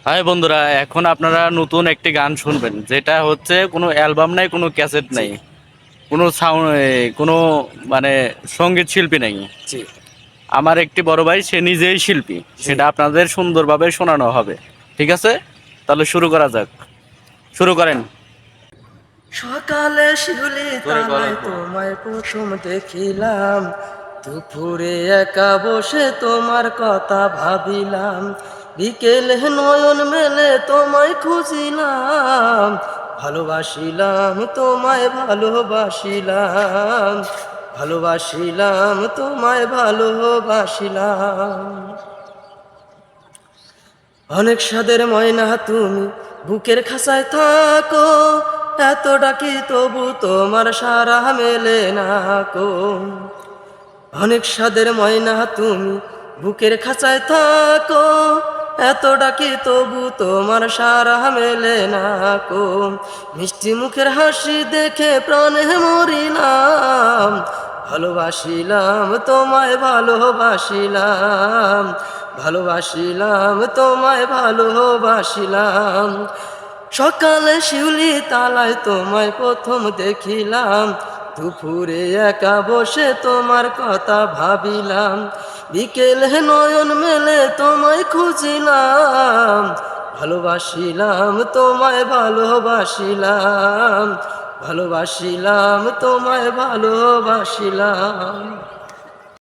High বন্ধুরা, এখন আপনারা নতুন একটি গান শুনবেন, যেটা হচ্ছে কোনো অ্যালবাম নাই, কোনো ক্যাসেট জি, নাই, কোনো সাউন্ড, কোনো মানে সঙ্গীত শিল্পী নাই। জি, আমার একটি বড় ভাই, সে নিজেই শিল্পী, জি। সেটা আপনাদের সুন্দরভাবে শোনানো হবে। ঠিক আছে, তাহলে শুরু করা যাক। শুরু করেন। সকালে শিউলি জোরে তালায় গলায়। তোমায় প্রথম দেখিলাম, দুপুরে একা বসে তোমার কথা ভাবিলাম, বিকেলে নয়ন মেলে তোমায় খুঁজিলাম, ভালোবাসিলাম তোমায় ভালোবাসিলাম, ভালোবাসিলাম তোমায় ভালোবাসিলাম। অনেক স্বাদের ময়না তুমি বুকের খাঁচায় থাকো, এত ডাকি তবু তোমার সারা মেলে না কো। অনেক স্বাদের ময়না তুমি বুকের খাঁচায় থাকো, এত ডাকি তবু তোমার সারা মেলে না কো। মিষ্টি মুখের হাসি দেখে প্রাণে মরিলাম, ভালোবাসিলাম তোমায় ভালোবাসিলাম, ভালোবাসিলাম তোমায় ভালোবাসিলাম। সকালে শিউলি তালায় তোমায় প্রথম দেখিলাম, দুপুরে একা বসে তোমার কথা ভাবিলাম, বিকেলে নয়ন মেলে তোমায় খুঁজিলাম, ভালোবাসিলাম তোমায় ভালোবাসিলাম, ভালোবাসিলাম তোমায় ভালোবাসিলাম।